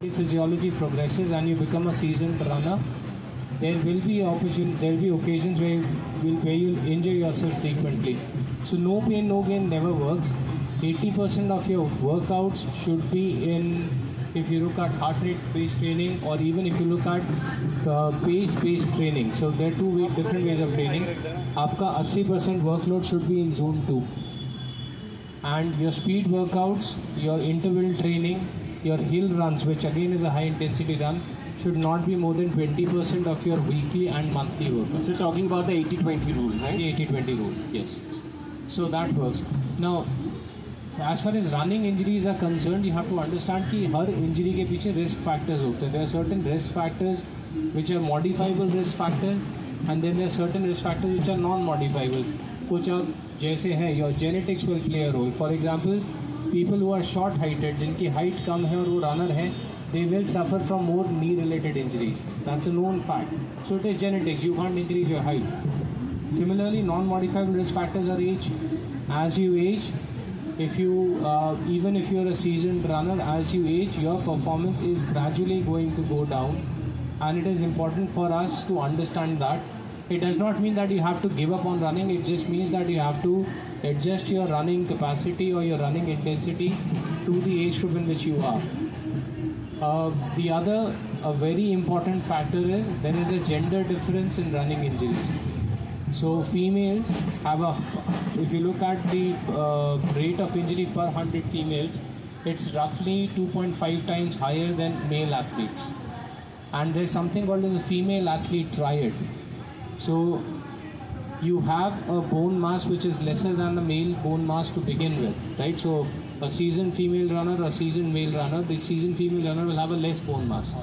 physiology progresses and you become a seasoned runner, there will be occasions where you'll injure yourself frequently. So no pain, no gain never works. 80% of your workouts should be in, if you look at heart rate based training, or even if you look at pace based training. So there are different ways of training. आपका 80% workload should be in zone 2. And your speed workouts, your interval training, your hill runs, which again is a high intensity run, should not be more than 20% of your weekly and monthly workouts. So talking about the 80-20 rule, right? The 80-20 rule, yes. So that works. Now, as far as running injuries are concerned, you have to understand कि हर injury के पीछे risk factors होते हैं. There are certain risk factors which are modifiable risk factors, and then there are certain risk factors which are non-modifiable. कुछ अब जैसे हैं, your genetics will play a role. For example, people who are short-heighted, जिनकी height कम है और वो runner है, they will suffer from more knee-related injuries. That's a known fact. So it is genetics. You can't increase your height. Similarly, non-modifiable risk factors are age. As you age, if you even if you're a seasoned runner, as you age, your performance is gradually going to go down, and it is important for us to understand that. It does not mean that you have to give up on running. It just means that you have to adjust your running capacity or your running intensity to the age group in which you are. The other very important factor is there is a gender difference in running injuries. So females have if you look at the rate of injury per 100 females, it's roughly 2.5 times higher than male athletes. And there's something called as a female athlete triad. So you have a bone mass which is lesser than the male bone mass to begin with, right? So a seasoned female runner, a seasoned male runner, the seasoned female runner will have a less bone mass.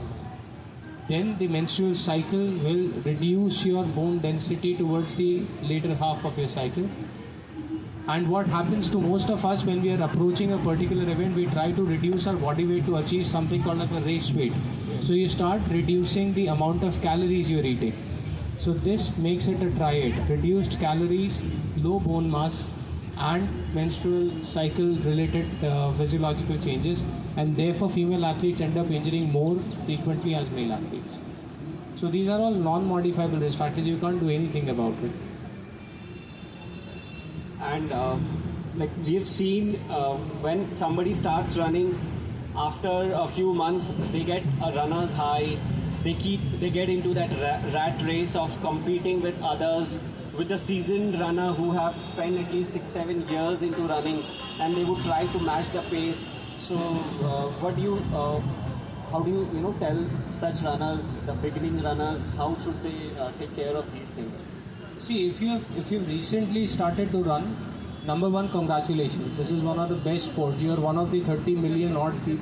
Then the menstrual cycle will reduce your bone density towards the later half of your cycle. And what happens to most of us when we are approaching a particular event, we try to reduce our body weight to achieve something called as a race weight. So you start reducing the amount of calories you're eating. So this makes it a triad: reduced calories, low bone mass, and menstrual cycle related physiological changes, and therefore female athletes end up injuring more frequently as male athletes. So these are all non-modifiable risk factors. You can't do anything about it. And like we have seen, when somebody starts running, after a few months they get a runner's high. They get into that rat race of competing with others, with a seasoned runner who have spent at least 6-7 years into running, and they would try to match the pace. So what do you how do you tell such runners, the beginning runners, how should they take care of these things? See, if you've recently started to run, number one, congratulations. This is one of the best sports. You are one of the 30 million odd people